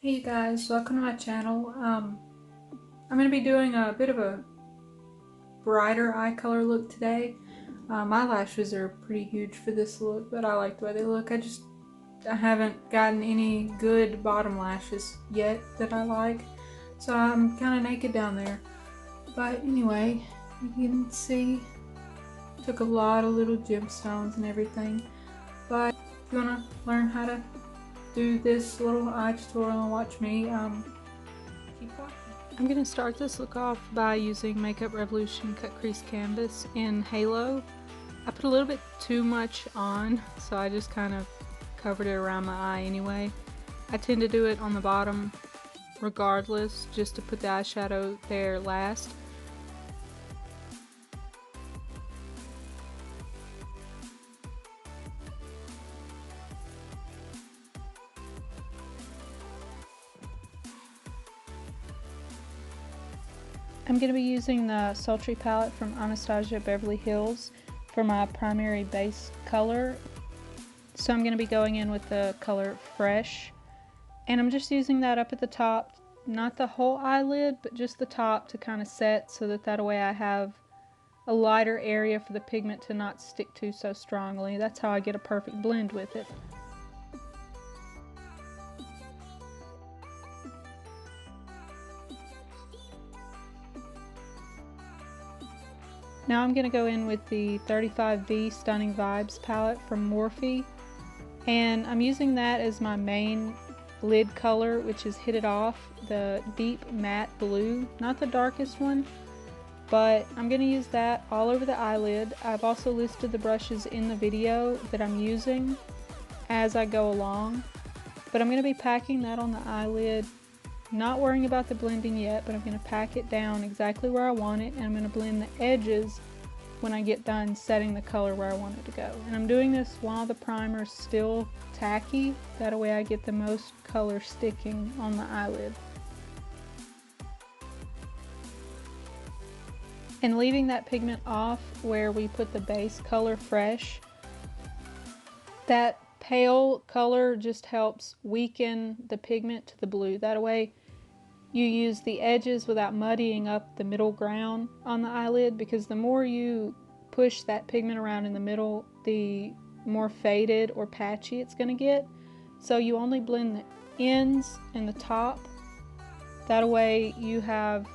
Hey you guys, welcome to my channel. I'm going to be doing a bit of a brighter eye color look today. My lashes are pretty huge for this look, but I like the way they look. I haven't gotten any good bottom lashes yet that I like, so I'm kind of naked down there. But anyway, you can see, took a lot of little gemstones and everything. But if you want to learn how to do this little eye tutorial and watch me, keep watching. I'm going to start this look off by using Makeup Revolution Cut Crease Canvas in Halo. I put a little bit too much on, so I just kind of covered it around my eye anyway. I tend to do it on the bottom regardless, just to put the eyeshadow there last. I'm going to be using the Sultry palette from Anastasia Beverly Hills for my primary base color. So I'm going to be going in with the color Fresh. And I'm just using that up at the top, not the whole eyelid, but just the top to kind of set so that way I have a lighter area for the pigment to not stick to so strongly. That's how I get a perfect blend with it. Now I'm going to go in with the 35V Stunning Vibes palette from Morphe, and I'm using that as my main lid color, which is Hit It Off, the deep matte blue, not the darkest one, but I'm going to use that all over the eyelid. I've also listed the brushes in the video that I'm using as I go along, but I'm going to be packing that on the eyelid. Not worrying about the blending yet, but I'm going to pack it down exactly where I want it, and I'm going to blend the edges when I get done setting the color where I want it to go. And I'm doing this while the primer is still tacky, that way I get the most color sticking on the eyelid. And leaving that pigment off where we put the base color Fresh, that pale color just helps weaken the pigment to the blue. That way you use the edges without muddying up the middle ground on the eyelid, because the more you push that pigment around in the middle, the more faded or patchy it's going to get. So you only blend the ends and the top. That way you have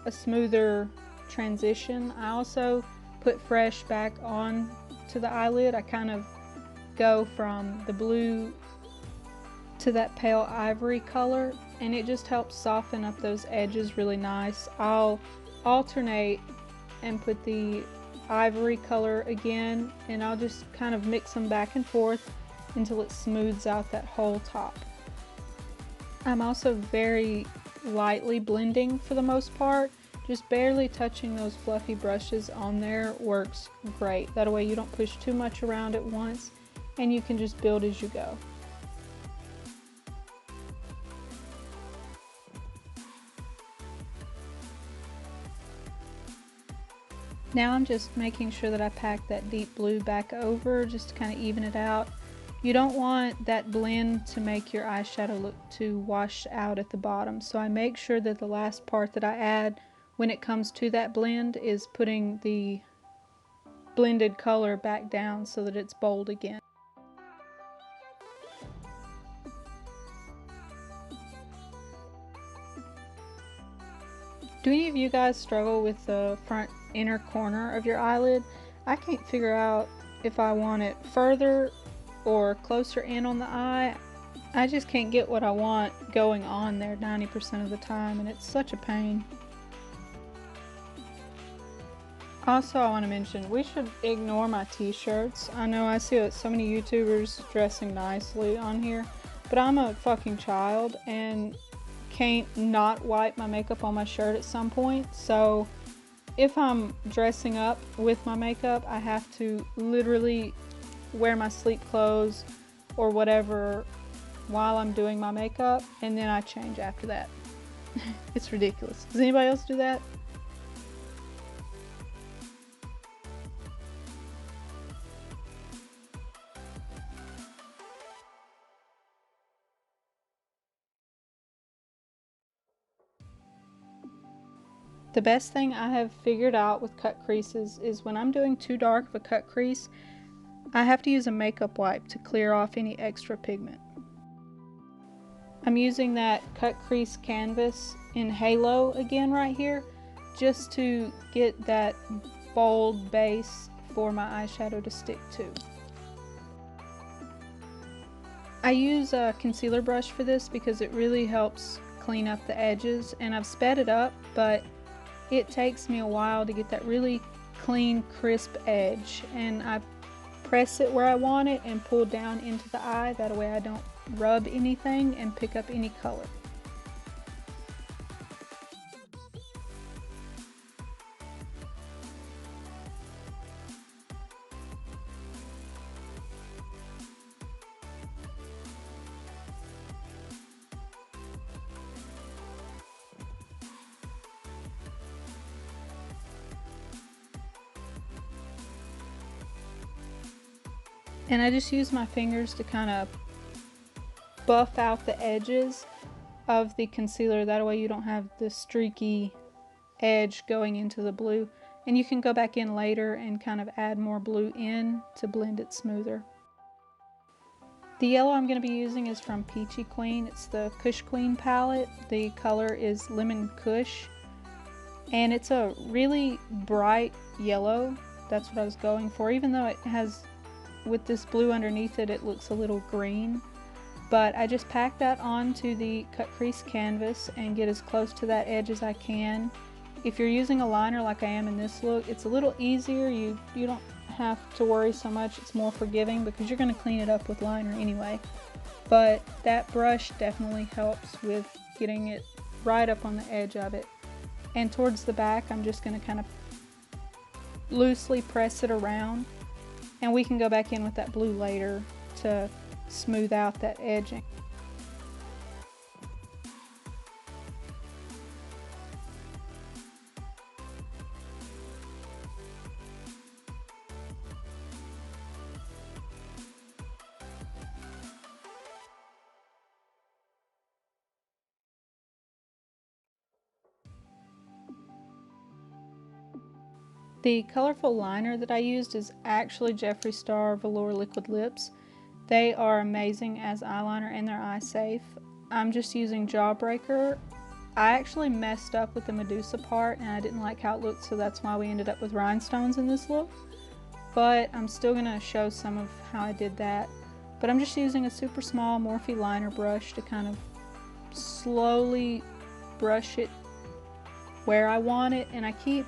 a smoother transition. I also put Fresh back on to the eyelid. I kind of go from the blue to that pale ivory color, and it just helps soften up those edges really nice. I'll alternate and put the ivory color again, and I'll just kind of mix them back and forth until it smooths out that whole top. I'm also very lightly blending for the most part. Just barely touching those fluffy brushes on there works great. That way you don't push too much around at once, and you can just build as you go. Now I'm just making sure that I pack that deep blue back over just to kind of even it out. You don't want that blend to make your eyeshadow look too washed out at the bottom, so I make sure that the last part that I add when it comes to that blend is putting the blended color back down so that it's bold again. Do any of you guys struggle with the front inner corner of your eyelid? I can't figure out if I want it further or closer in on the eye. I just can't get what I want going on there 90% of the time, and it's such a pain. Also, I want to mention, we should ignore my t-shirts. I know I see so many YouTubers dressing nicely on here, but I'm a fucking child and can't not wipe my makeup on my shirt at some point. So if I'm dressing up with my makeup, I have to literally wear my sleep clothes or whatever while I'm doing my makeup, and then I change after that. It's ridiculous. Does anybody else do that? The best thing I have figured out with cut creases is when I'm doing too dark of a cut crease, I have to use a makeup wipe to clear off any extra pigment. I'm using that cut crease canvas in Halo again right here, just to get that bold base for my eyeshadow to stick to. I use a concealer brush for this because it really helps clean up the edges, and I've sped it up, but it takes me a while to get that really clean, crisp edge, and I press it where I want it and pull down into the eye. That way I don't rub anything and pick up any color. And I just use my fingers to kind of buff out the edges of the concealer. That way you don't have the streaky edge going into the blue. And you can go back in later and kind of add more blue in to blend it smoother. The yellow I'm going to be using is from Peachy Queen. It's the Kush Queen palette. The color is Lemon Kush. And it's a really bright yellow. That's what I was going for. Even though it has, with this blue underneath it, it looks a little green. But I just pack that onto the cut crease canvas and get as close to that edge as I can. If you're using a liner like I am in this look, it's a little easier. You don't have to worry so much. It's more forgiving because you're going to clean it up with liner anyway. But that brush definitely helps with getting it right up on the edge of it. And towards the back, I'm just going to kind of loosely press it around. And we can go back in with that blue later to smooth out that edging. The colorful liner that I used is actually Jeffree Star Velour Liquid Lips. They are amazing as eyeliner and they're eye safe. I'm just using Jawbreaker. I actually messed up with the Medusa part and I didn't like how it looked, so that's why we ended up with rhinestones in this look. But I'm still going to show some of how I did that. But I'm just using a super small Morphe liner brush to kind of slowly brush it where I want it, and I keep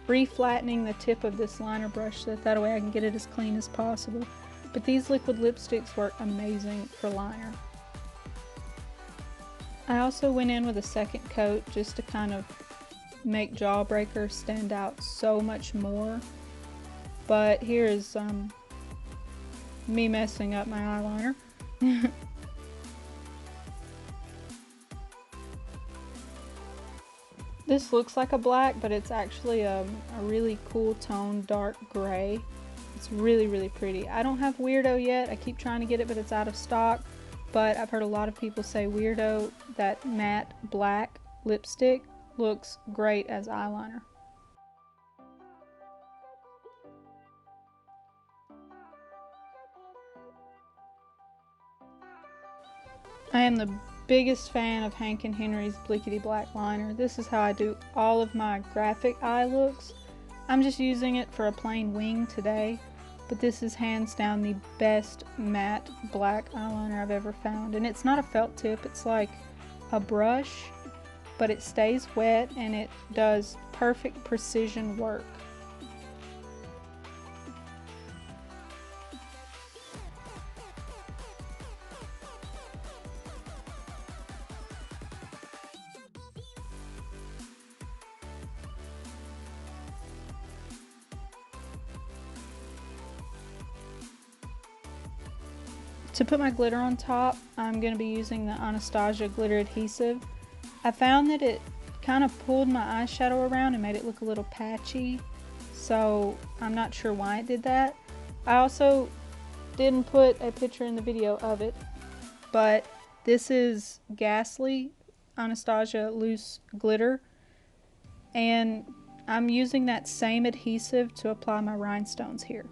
reflattening the tip of this liner brush so that way I can get it as clean as possible. But these liquid lipsticks work amazing for liner. I also went in with a second coat just to kind of make Jawbreaker stand out so much more. But here is me messing up my eyeliner. This looks like a black, but it's actually a really cool tone dark gray. It's really, really pretty. I don't have Weirdo yet. I keep trying to get it, but it's out of stock. But I've heard a lot of people say Weirdo, that matte black lipstick, looks great as eyeliner. I am the biggest fan of Hank & Henry's Blickety Black liner. This is how I do all of my graphic eye looks. I'm just using it for a plain wing today, but this is hands down the best matte black eyeliner I've ever found. And it's not a felt tip, it's like a brush, but it stays wet and it does perfect precision work. To put my glitter on top, I'm going to be using the Anastasia glitter adhesive. I found that it kind of pulled my eyeshadow around and made it look a little patchy, so I'm not sure why it did that. I also didn't put a picture in the video of it, but this is Ghastly Anastasia loose glitter. And I'm using that same adhesive to apply my rhinestones here.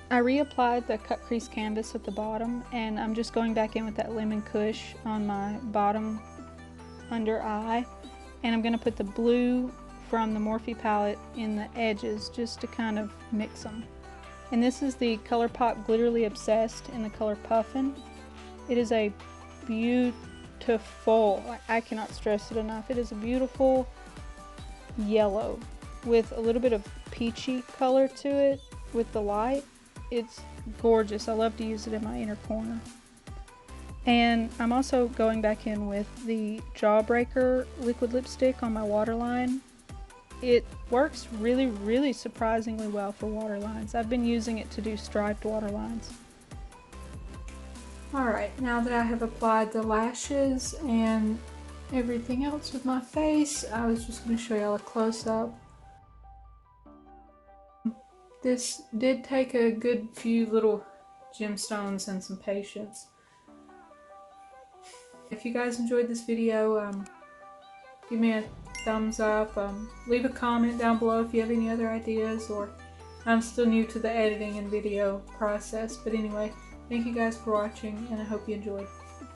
I reapplied the cut crease canvas at the bottom, and I'm just going back in with that lemon Kush on my bottom under eye, and I'm going to put the blue from the Morphe palette in the edges just to kind of mix them. And this is the ColourPop Glitterly Obsessed in the color Puffin. It is a beautiful, I cannot stress it enough, it is a beautiful yellow with a little bit of peachy color to it with the light. It's gorgeous. I love to use it in my inner corner. And I'm also going back in with the Jawbreaker liquid lipstick on my waterline. It works really surprisingly well for waterlines. I've been using it to do striped waterlines. Alright, now that I have applied the lashes and everything else with my face, I was just going to show y'all a close-up. This did take a good few little gemstones and some patience. If you guys enjoyed this video, give me a thumbs up, leave a comment down below if you have any other ideas, or I'm still new to the editing and video process. But anyway, thank you guys for watching, and I hope you enjoyed.